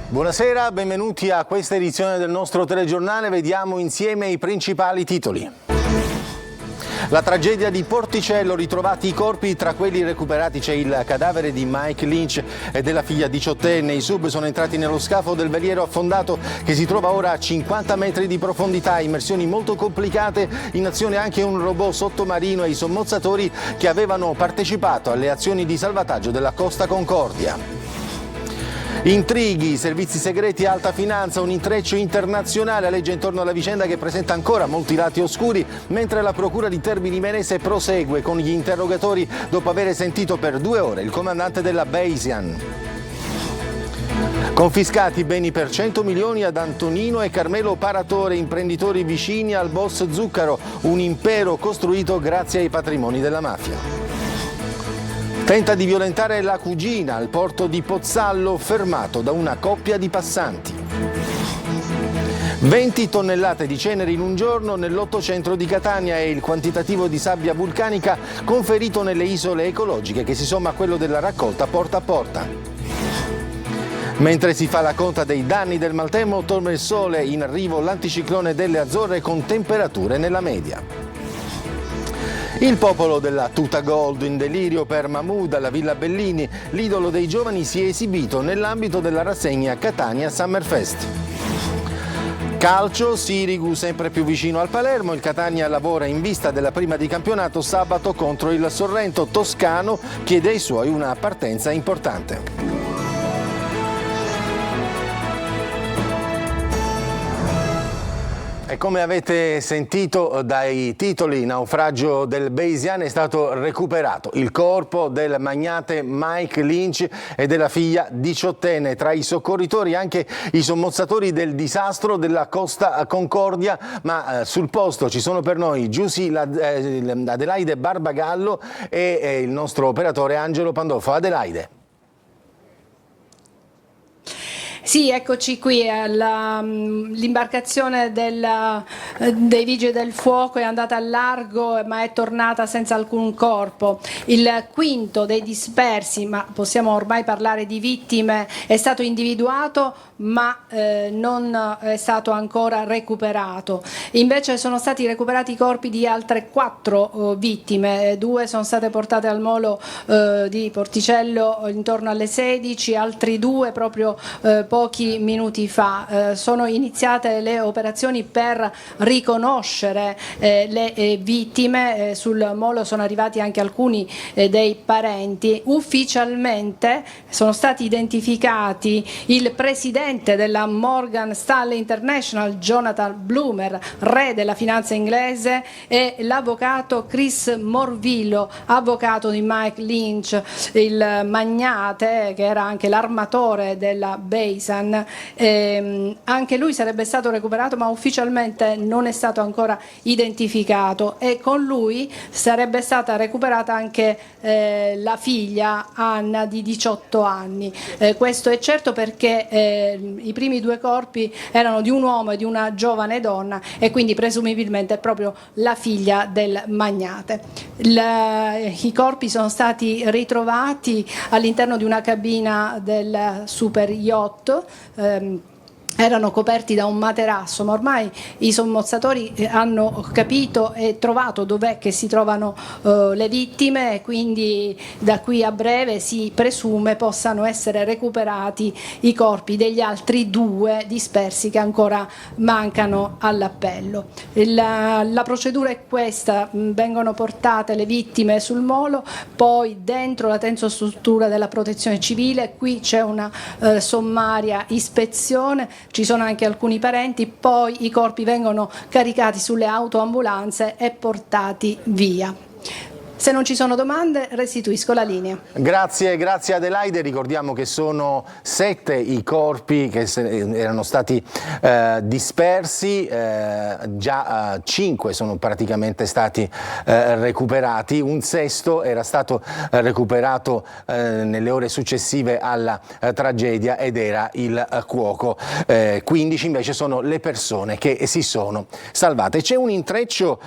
Buonasera, benvenuti a questa edizione del nostro telegiornale. Vediamo insieme i principali titoli. La tragedia di Porticello, ritrovati i corpi, tra quelli recuperati c'è il cadavere di Mike Lynch e della figlia 18enne. I sub sono entrati nello scafo del veliero affondato che si trova ora a 50 metri di profondità, immersioni molto complicate, in azione anche un robot sottomarino e i sommozzatori che avevano partecipato alle azioni di salvataggio della Costa Concordia. Intrighi, servizi segreti, alta finanza, un intreccio internazionale aleggia intorno alla vicenda che presenta ancora molti lati oscuri, mentre la procura di Termini Imerese prosegue con gli interrogatori dopo aver sentito per 2 ore il comandante della Bayesian. Confiscati beni per 100 milioni ad Antonino e Carmelo Paratore, imprenditori vicini al boss Zuccaro, un impero costruito grazie ai patrimoni della mafia. Tenta di violentare la cugina al porto di Pozzallo, fermato da una coppia di passanti. 20 tonnellate di ceneri in un giorno nell'800 di Catania è il quantitativo di sabbia vulcanica conferito nelle isole ecologiche, che si somma a quello della raccolta porta a porta. Mentre si fa la conta dei danni del maltempo, torna il sole, in arrivo l'anticiclone delle Azzorre con temperature nella media. Il popolo della tuta gold in delirio per Mahmood alla Villa Bellini, l'idolo dei giovani si è esibito nell'ambito della rassegna Catania Summerfest. Calcio, Sirigu sempre più vicino al Palermo, il Catania lavora in vista della prima di campionato sabato contro il Sorrento. Toscano chiede ai suoi una partenza importante. E come avete sentito dai titoli, naufragio del Bayesian, è stato recuperato il corpo del magnate Mike Lynch e della figlia 18enne. Tra i soccorritori anche i sommozzatori del disastro della Costa Concordia, ma sul posto ci sono per noi Giusy Adelaide Barbagallo e il nostro operatore Angelo Pandolfo. Adelaide. Sì, eccoci qui, l'imbarcazione dei Vigili del Fuoco è andata al largo ma è tornata senza alcun corpo. Il quinto dei dispersi, ma possiamo ormai parlare di vittime, è stato individuato ma non è stato ancora recuperato. Invece sono stati recuperati i corpi di altre 4 vittime, 2 sono state portate al molo di Porticello intorno alle 16, altri 2 proprio pochi minuti fa. Sono iniziate le operazioni per riconoscere le vittime, sul molo sono arrivati anche alcuni dei parenti. Ufficialmente sono stati identificati il presidente della Morgan Stanley International, Jonathan Bloomer, re della finanza inglese, e l'avvocato Chris Morvillo, avvocato di Mike Lynch, il magnate che era anche l'armatore della Bayesian. Anche lui sarebbe stato recuperato ma ufficialmente non è stato ancora identificato, e con lui sarebbe stata recuperata anche la figlia Anna di 18 anni. Questo è certo perché i primi 2 corpi erano di un uomo e di una giovane donna, e quindi presumibilmente è proprio la figlia del magnate. I corpi sono stati ritrovati all'interno di una cabina del super yacht. Erano coperti da un materasso, ma ormai i sommozzatori hanno capito e trovato dov'è che si trovano le vittime, e quindi da qui a breve si presume possano essere recuperati i corpi degli altri 2 dispersi che ancora mancano all'appello. La procedura è questa: vengono portate le vittime sul molo, poi dentro la tensostruttura della protezione civile, qui c'è una sommaria ispezione, ci sono anche alcuni parenti, poi i corpi vengono caricati sulle autoambulanze e portati via. Se non ci sono domande restituisco la linea. Grazie Adelaide. Ricordiamo che sono 7 i corpi che erano stati dispersi, già 5 sono praticamente stati recuperati, un sesto era stato recuperato nelle ore successive alla tragedia ed era il cuoco. 15 invece sono le persone che si sono salvate. C'è un intreccio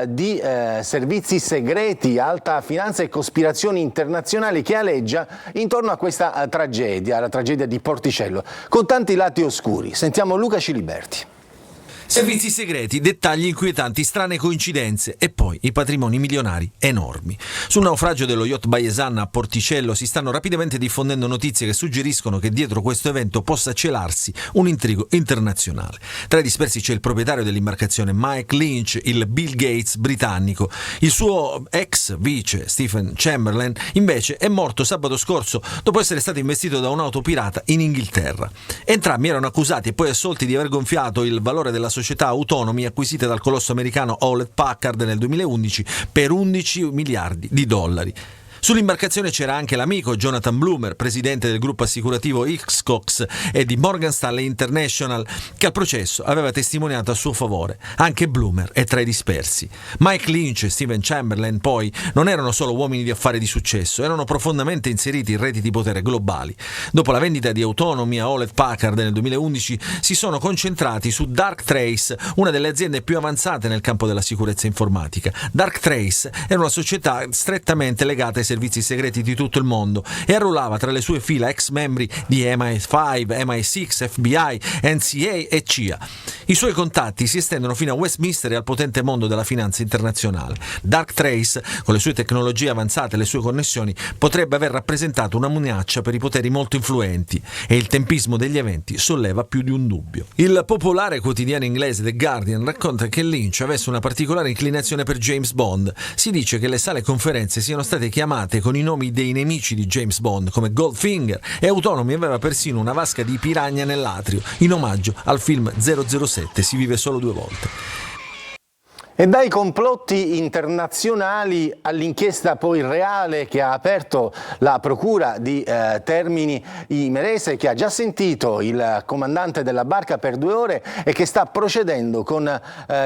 di servizi segreti miti, alta finanza e cospirazioni internazionali che aleggia intorno a questa tragedia, la tragedia di Porticello, con tanti lati oscuri. Sentiamo Luca Ciliberti. Servizi segreti, dettagli inquietanti, strane coincidenze e poi i patrimoni milionari enormi. Sul naufragio dello yacht Baiesan a Porticello si stanno rapidamente diffondendo notizie che suggeriscono che dietro questo evento possa celarsi un intrigo internazionale. Tra i dispersi c'è il proprietario dell'imbarcazione Mike Lynch, il Bill Gates britannico. Il suo ex vice Stephen Chamberlain invece è morto sabato scorso dopo essere stato investito da un'auto pirata in Inghilterra. Entrambi erano accusati e poi assolti di aver gonfiato il valore della società Autonomy acquisite dal colosso americano Hewlett Packard nel 2011 per 11 miliardi di dollari. Sull'imbarcazione c'era anche l'amico Jonathan Bloomer, presidente del gruppo assicurativo Hiscox e di Morgan Stanley International, che al processo aveva testimoniato a suo favore. Anche Bloomer è tra i dispersi. Mike Lynch e Stephen Chamberlain poi non erano solo uomini di affari di successo, erano profondamente inseriti in reti di potere globali. Dopo la vendita di Autonomy a Hewlett Packard nel 2011 si sono concentrati su Darktrace, una delle aziende più avanzate nel campo della sicurezza informatica. Darktrace era una società strettamente legata ai servizi segreti di tutto il mondo e arruolava tra le sue fila ex membri di MI5, MI6, FBI, NCA e CIA. I suoi contatti si estendono fino a Westminster e al potente mondo della finanza internazionale. Darktrace, con le sue tecnologie avanzate e le sue connessioni, potrebbe aver rappresentato una minaccia per i poteri molto influenti e il tempismo degli eventi solleva più di un dubbio. Il popolare quotidiano inglese The Guardian racconta che Lynch avesse una particolare inclinazione per James Bond. Si dice che le sale conferenze siano state chiamate con i nomi dei nemici di James Bond come Goldfinger e Autonomy aveva persino una vasca di piranha nell'atrio in omaggio al film 007 Si vive solo due volte. E dai complotti internazionali all'inchiesta poi reale che ha aperto la procura di Termini Imerese, che ha già sentito il comandante della barca per 2 ore e che sta procedendo con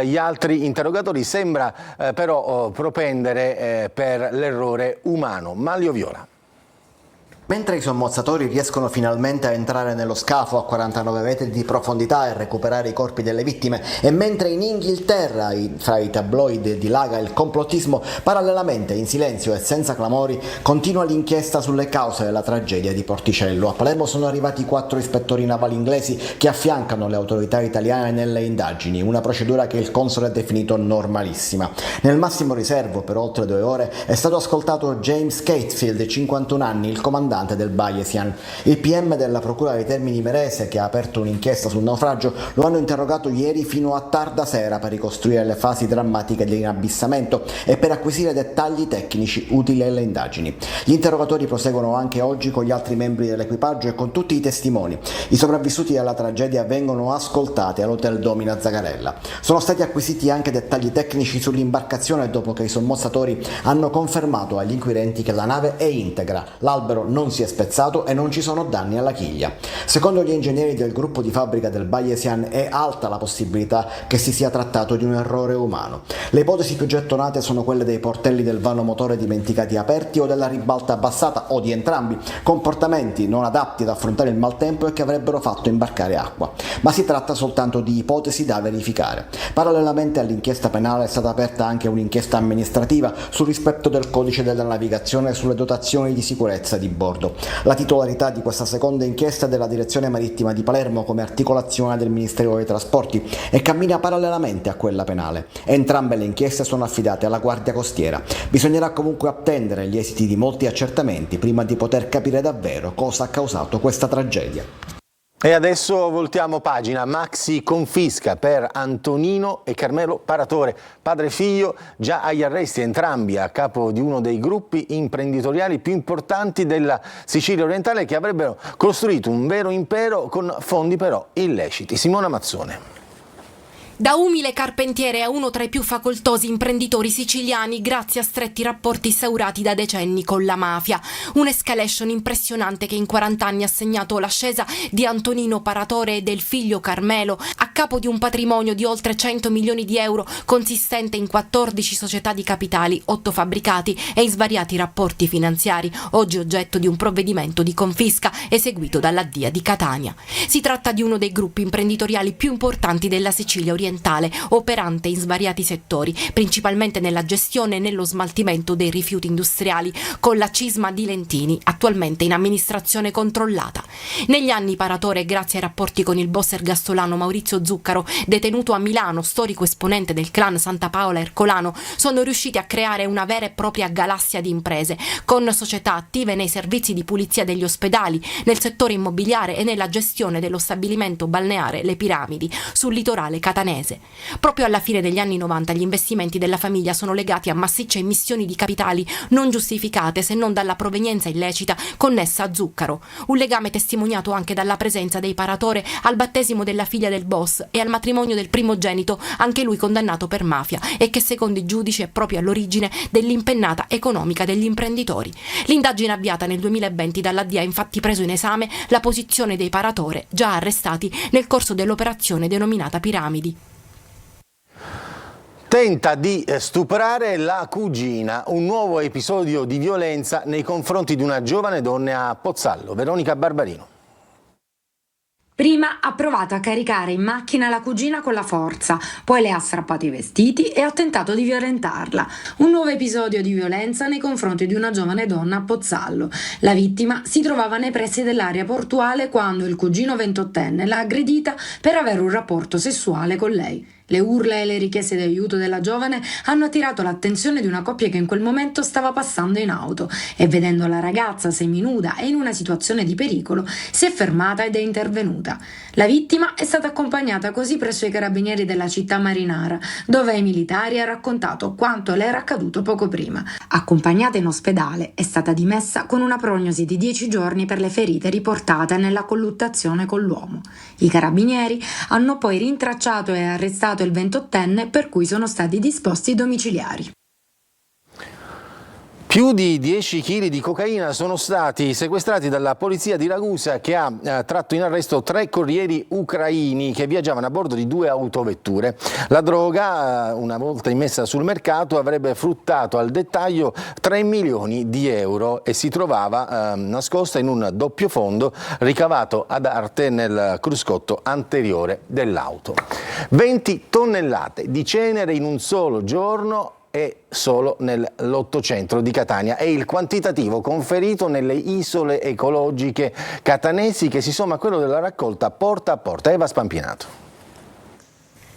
gli altri interrogatori, sembra però propendere per l'errore umano. Manlio Viola. Mentre i sommozzatori riescono finalmente a entrare nello scafo a 49 metri di profondità e recuperare i corpi delle vittime, e mentre in Inghilterra fra i tabloid dilaga il complottismo, parallelamente in silenzio e senza clamori continua l'inchiesta sulle cause della tragedia di Porticello. A Palermo sono arrivati 4 ispettori navali inglesi che affiancano le autorità italiane nelle indagini, una procedura che il console ha definito normalissima. Nel massimo riservo per oltre 2 ore è stato ascoltato James Catesfield, 51 anni, il comandante del Bayesian. Il PM della Procura dei Termini Imerese, che ha aperto un'inchiesta sul naufragio, lo hanno interrogato ieri fino a tarda sera per ricostruire le fasi drammatiche dell'inabissamento e per acquisire dettagli tecnici utili alle indagini. Gli interrogatori proseguono anche oggi con gli altri membri dell'equipaggio e con tutti i testimoni. I sopravvissuti alla tragedia vengono ascoltati all'Hotel Domina Zagarella. Sono stati acquisiti anche dettagli tecnici sull'imbarcazione dopo che i sommozzatori hanno confermato agli inquirenti che la nave è integra, l'albero non si è spezzato e non ci sono danni alla chiglia. Secondo gli ingegneri del gruppo di fabbrica del Bayesian è alta la possibilità che si sia trattato di un errore umano. Le ipotesi più gettonate sono quelle dei portelli del vano motore dimenticati aperti o della ribalta abbassata o di entrambi, comportamenti non adatti ad affrontare il maltempo e che avrebbero fatto imbarcare acqua. Ma si tratta soltanto di ipotesi da verificare. Parallelamente all'inchiesta penale è stata aperta anche un'inchiesta amministrativa sul rispetto del codice della navigazione e sulle dotazioni di sicurezza di bordo. La titolarità di questa seconda inchiesta è della Direzione Marittima di Palermo come articolazione del Ministero dei Trasporti e cammina parallelamente a quella penale. Entrambe le inchieste sono affidate alla Guardia Costiera. Bisognerà comunque attendere gli esiti di molti accertamenti prima di poter capire davvero cosa ha causato questa tragedia. E adesso voltiamo pagina. Maxi confisca per Antonino e Carmelo Paratore, padre e figlio, già agli arresti, entrambi a capo di uno dei gruppi imprenditoriali più importanti della Sicilia orientale, che avrebbero costruito un vero impero con fondi però illeciti. Simona Mazzone. Da umile carpentiere a uno tra i più facoltosi imprenditori siciliani grazie a stretti rapporti instaurati da decenni con la mafia. Un'escalation impressionante che in 40 anni ha segnato l'ascesa di Antonino Paratore e del figlio Carmelo a capo di un patrimonio di oltre 100 milioni di euro consistente in 14 società di capitali, 8 fabbricati e in svariati rapporti finanziari, oggi oggetto di un provvedimento di confisca eseguito dalla DIA di Catania. Si tratta di uno dei gruppi imprenditoriali più importanti della Sicilia orientale, ambientale operante in svariati settori, principalmente nella gestione e nello smaltimento dei rifiuti industriali, con la Cisma di Lentini, attualmente in amministrazione controllata. Negli anni Paratore, grazie ai rapporti con il boss ergastolano Maurizio Zuccaro, detenuto a Milano, storico esponente del clan Santa Paola Ercolano, sono riusciti a creare una vera e propria galassia di imprese, con società attive nei servizi di pulizia degli ospedali, nel settore immobiliare e nella gestione dello stabilimento balneare Le Piramidi, sul litorale catanese. Proprio alla fine degli anni 90 gli investimenti della famiglia sono legati a massicce emissioni di capitali non giustificate se non dalla provenienza illecita connessa a Zuccaro, un legame testimoniato anche dalla presenza dei Paratore al battesimo della figlia del boss e al matrimonio del primogenito, anche lui condannato per mafia e che secondo i giudici è proprio all'origine dell'impennata economica degli imprenditori. L'indagine avviata nel 2020 dalla DIA ha infatti preso in esame la posizione dei Paratore, già arrestati nel corso dell'operazione denominata Piramidi. Tenta di stuprare la cugina, un nuovo episodio di violenza nei confronti di una giovane donna a Pozzallo. Veronica Barbarino. Prima ha provato a caricare in macchina la cugina con la forza, poi le ha strappato i vestiti e ha tentato di violentarla. Un nuovo episodio di violenza nei confronti di una giovane donna a Pozzallo. La vittima si trovava nei pressi dell'area portuale quando il cugino 28enne l'ha aggredita per avere un rapporto sessuale con lei. Le urla e le richieste di aiuto della giovane hanno attirato l'attenzione di una coppia che in quel momento stava passando in auto e, vedendo la ragazza seminuda e in una situazione di pericolo, si è fermata ed è intervenuta. La vittima è stata accompagnata così presso i carabinieri della città marinara, dove ai militari ha raccontato quanto le era accaduto poco prima. Accompagnata in ospedale, è stata dimessa con una prognosi di 10 giorni per le ferite riportate nella colluttazione con l'uomo. I carabinieri hanno poi rintracciato e arrestato il 28enne, per cui sono stati disposti domiciliari. Più di 10 kg di cocaina sono stati sequestrati dalla polizia di Ragusa, che ha tratto in arresto 3 corrieri ucraini che viaggiavano a bordo di 2 autovetture. La droga, una volta immessa sul mercato, avrebbe fruttato al dettaglio 3 milioni di euro e si trovava nascosta in un doppio fondo ricavato ad arte nel cruscotto anteriore dell'auto. 20 tonnellate di cenere in un solo giorno e solo nell'800 di Catania. È il quantitativo conferito nelle isole ecologiche catanesi, che si somma a quello della raccolta porta a porta. Eva Spampinato.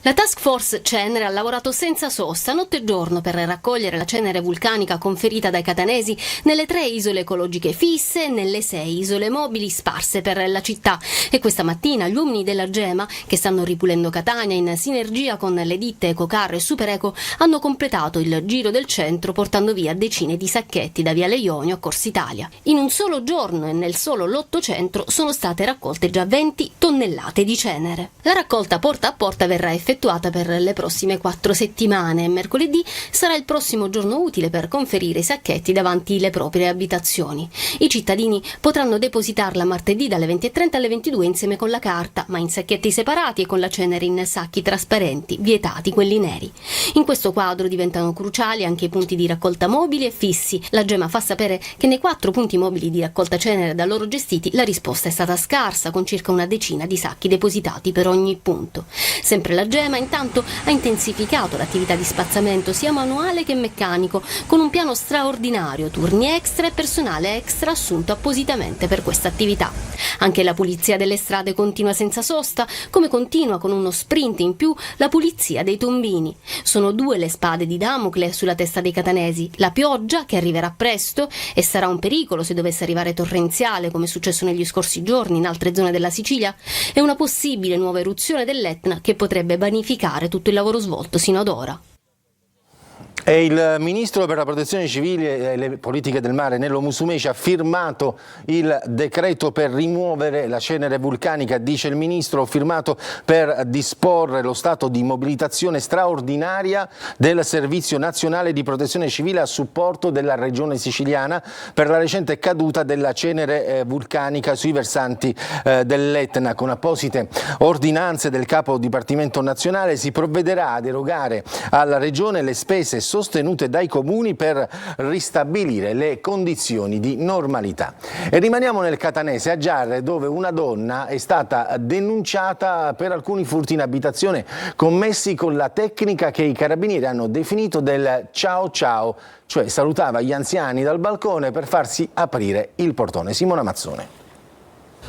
La Task Force Cenere ha lavorato senza sosta, notte e giorno, per raccogliere la cenere vulcanica conferita dai catanesi nelle 3 isole ecologiche fisse e nelle 6 isole mobili sparse per la città. E questa mattina gli uomini della Gema, che stanno ripulendo Catania in sinergia con le ditte Ecocar e Supereco, hanno completato il giro del centro portando via decine di sacchetti da Viale Ionio a Corsa Italia. In un solo giorno e nel solo l'800 sono state raccolte già 20 tonnellate di cenere. La raccolta porta a porta verrà effettuata per le prossime 4 settimane e mercoledì sarà il prossimo giorno utile per conferire i sacchetti davanti le proprie abitazioni. I cittadini potranno depositarla martedì dalle 20:30 alle 22 insieme con la carta, ma in sacchetti separati e con la cenere in sacchi trasparenti, vietati quelli neri. In questo quadro diventano cruciali anche i punti di raccolta mobili e fissi. La Gema fa sapere che nei 4 punti mobili di raccolta cenere da loro gestiti la risposta è stata scarsa, con circa una decina di sacchi depositati per ogni punto. Sempre la Gema intanto ha intensificato l'attività di spazzamento sia manuale che meccanico, con un piano straordinario, turni extra e personale extra assunto appositamente per questa attività. Anche la pulizia delle strade continua senza sosta, come continua con uno sprint in più la pulizia dei tombini. Sono 2 le spade di Damocle sulla testa dei catanesi: la pioggia, che arriverà presto e sarà un pericolo se dovesse arrivare torrenziale, come è successo negli scorsi giorni in altre zone della Sicilia, e una possibile nuova eruzione dell'Etna che potrebbe vanificare tutto il lavoro svolto sino ad ora. E il ministro per la protezione civile e le politiche del mare, Nello Musumeci, ha firmato il decreto per rimuovere la cenere vulcanica. Dice il ministro: ho firmato per disporre lo stato di mobilitazione straordinaria del Servizio Nazionale di Protezione Civile a supporto della Regione Siciliana per la recente caduta della cenere vulcanica sui versanti dell'Etna. Con apposite ordinanze del Capo Dipartimento Nazionale si provvederà ad erogare alla Regione le spese sostenute dai comuni per ristabilire le condizioni di normalità. E rimaniamo nel catanese, a Giarre, dove una donna è stata denunciata per alcuni furti in abitazione commessi con la tecnica che i carabinieri hanno definito del ciao ciao, cioè salutava gli anziani dal balcone per farsi aprire il portone. Simona Mazzone.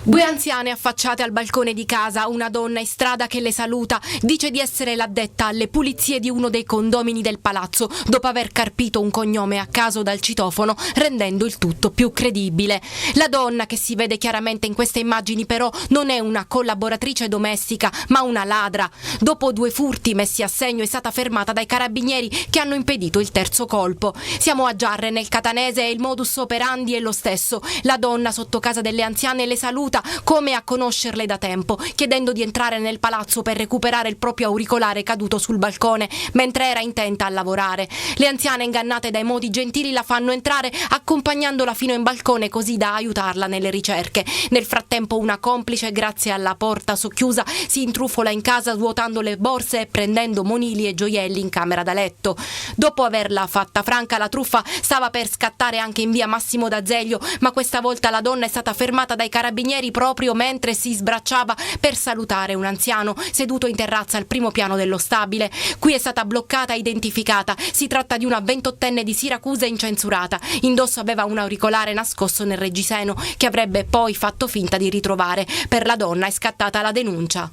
Due anziane affacciate al balcone di casa, una donna in strada che le saluta, dice di essere l'addetta alle pulizie di uno dei condomini del palazzo, dopo aver carpito un cognome a caso dal citofono, rendendo il tutto più credibile. La donna, che si vede chiaramente in queste immagini, però non è una collaboratrice domestica, ma una ladra. Dopo 2 furti messi a segno è stata fermata dai carabinieri che hanno impedito il terzo colpo. Siamo a Giarre, nel catanese, e il modus operandi è lo stesso. La donna sotto casa delle anziane le saluta come a conoscerle da tempo, chiedendo di entrare nel palazzo per recuperare il proprio auricolare caduto sul balcone mentre era intenta a lavorare. Le anziane, ingannate dai modi gentili, la fanno entrare accompagnandola fino in balcone così da aiutarla nelle ricerche. Nel frattempo una complice, grazie alla porta socchiusa, si intrufola in casa svuotando le borse e prendendo monili e gioielli in camera da letto. Dopo averla fatta franca, la truffa stava per scattare anche in via Massimo d'Azeglio, ma questa volta la donna è stata fermata dai carabinieri proprio mentre si sbracciava per salutare un anziano seduto in terrazza al primo piano dello stabile. Qui è stata bloccata e identificata. Si tratta di una 28enne di Siracusa incensurata. Indosso aveva un auricolare nascosto nel reggiseno che avrebbe poi fatto finta di ritrovare. Per la donna è scattata la denuncia.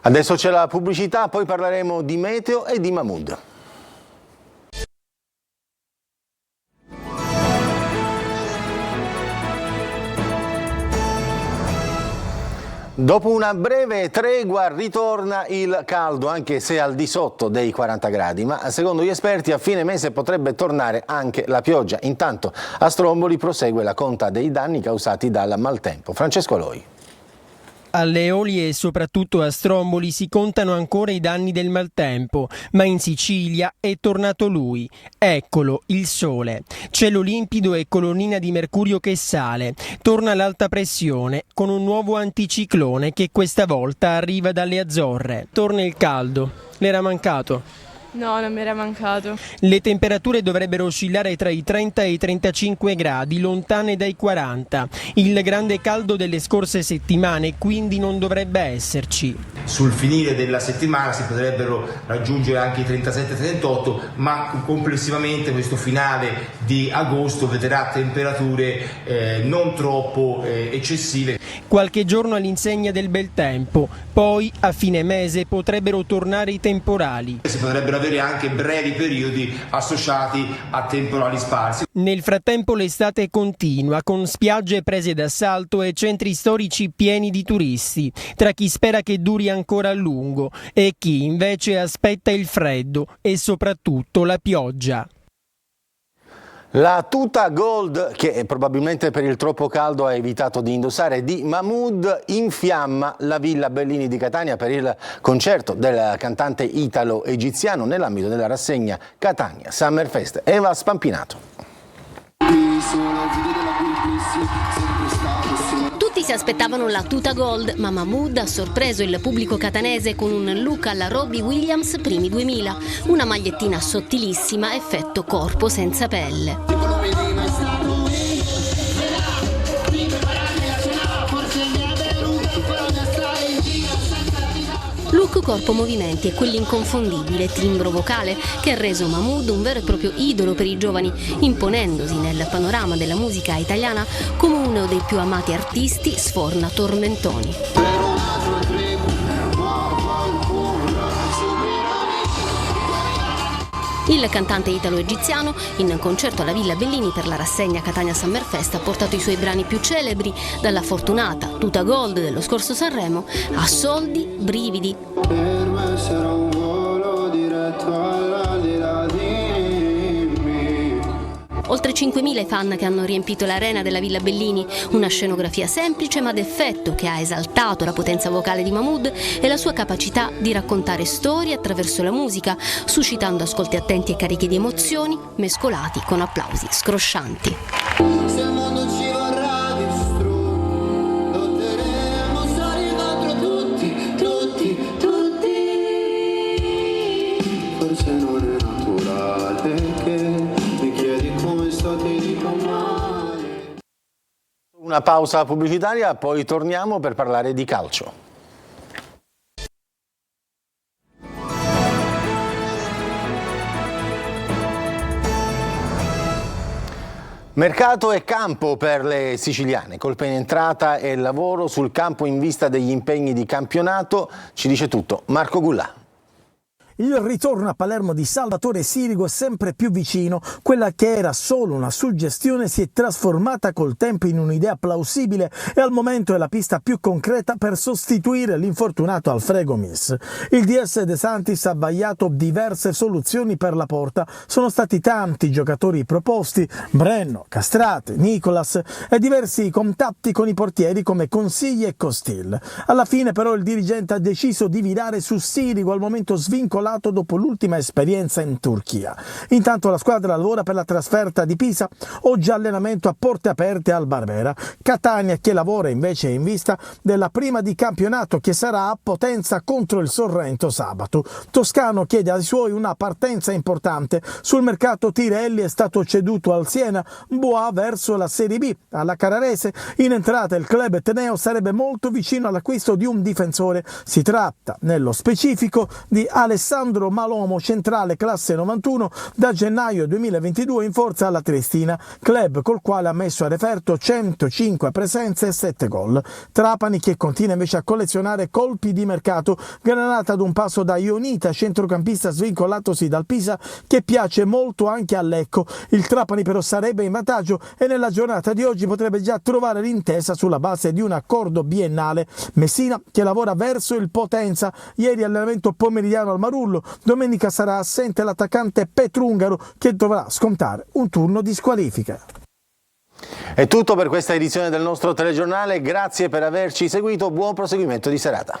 Adesso c'è la pubblicità, poi parleremo di meteo e di Mahmood. Dopo una breve tregua ritorna il caldo, anche se al di sotto dei 40 gradi, ma secondo gli esperti a fine mese potrebbe tornare anche la pioggia. Intanto a Stromboli prosegue la conta dei danni causati dal maltempo. Francesco Aloi. Alle Eolie e soprattutto a Stromboli si contano ancora i danni del maltempo, ma in Sicilia è tornato lui. Eccolo, il sole. Cielo limpido e colonnina di mercurio che sale. Torna l'alta pressione con un nuovo anticiclone che questa volta arriva dalle Azzorre. Torna il caldo. L'era mancato? No, non mi era mancato. Le temperature dovrebbero oscillare tra i 30 e i 35 gradi, lontane dai 40. Il grande caldo delle scorse settimane quindi non dovrebbe esserci. Sul finire della settimana si potrebbero raggiungere anche i 37-38, ma complessivamente questo finale di agosto vedrà temperature non troppo eccessive. Qualche giorno all'insegna del bel tempo, poi a fine mese potrebbero tornare i temporali. Si potrebbero avere anche brevi periodi associati a temporali sparsi. Nel frattempo l'estate continua con spiagge prese d'assalto e centri storici pieni di turisti, tra chi spera che duri ancora a lungo e chi invece aspetta il freddo e soprattutto la pioggia. La tuta gold, che probabilmente per il troppo caldo ha evitato di indossare, di Mahmood infiamma la Villa Bellini di Catania per il concerto del cantante italo-egiziano nell'ambito della rassegna Catania Summer Fest. Eva Spampinato. Tutti si aspettavano la tuta gold, ma Mahmood ha sorpreso il pubblico catanese con un look alla Robbie Williams primi 2000, una magliettina sottilissima, effetto corpo senza pelle. Look, corpo, movimenti e quell'inconfondibile timbro vocale che ha reso Mahmood un vero e proprio idolo per i giovani, imponendosi nel panorama della musica italiana come uno dei più amati artisti sforna tormentoni. Il cantante italo-egiziano, in concerto alla Villa Bellini per la rassegna Catania Summer Fest, ha portato i suoi brani più celebri, dalla fortunata tuta gold dello scorso Sanremo a Soldi, brividi. Per me sarà un volo diretto all'aldilà di me. Oltre 5.000 i fan che hanno riempito l'arena della Villa Bellini, una scenografia semplice ma d'effetto che ha esaltato la potenza vocale di Mahmood e la sua capacità di raccontare storie attraverso la musica, suscitando ascolti attenti e carichi di emozioni, mescolati con applausi scroscianti. Se il mondo ci vorrà distrutto, lotteremo stare contro tutti. Forse non è natura. Una pausa pubblicitaria, poi torniamo per parlare di calcio. Mercato e campo per le siciliane, colpa in entrata e lavoro sul campo in vista degli impegni di campionato, ci dice tutto Marco Gullà. Il ritorno a Palermo di Salvatore Sirigu è sempre più vicino. Quella che era solo una suggestione si è trasformata col tempo in un'idea plausibile e al momento è la pista più concreta per sostituire l'infortunato Alfredo Mis. Il DS De Santis ha vagliato diverse soluzioni per la porta. Sono stati tanti i giocatori proposti, Brenno, Castrate, Nicolas e diversi contatti con i portieri come Consigli e Costil. Alla fine però il dirigente ha deciso di virare su Sirigu al momento svincolato dopo l'ultima esperienza in Turchia. Intanto la squadra lavora per la trasferta di Pisa, oggi allenamento a porte aperte al Barbera. Catania che lavora invece in vista della prima di campionato che sarà a Potenza contro il Sorrento sabato. Toscano chiede ai suoi una partenza importante. Sul mercato Tirelli è stato ceduto al Siena, Boa verso la Serie B. Alla Carrarese in entrata il club etneo sarebbe molto vicino all'acquisto di un difensore. Si tratta nello specifico di Alessandro Malomo, centrale classe 91, da gennaio 2022 in forza alla Triestina, club col quale ha messo a referto 105 presenze e 7 gol. Trapani che continua invece a collezionare colpi di mercato, granata ad un passo da Ionita, centrocampista svincolatosi dal Pisa, che piace molto anche a Lecco. Il Trapani però sarebbe in vantaggio e nella giornata di oggi potrebbe già trovare l'intesa sulla base di un accordo biennale. Messina che lavora verso il Potenza, ieri allenamento pomeridiano al Marullo. Domenica sarà assente l'attaccante Petrungaro che dovrà scontare un turno di squalifica. È tutto per questa edizione del nostro telegiornale, grazie per averci seguito, buon proseguimento di serata.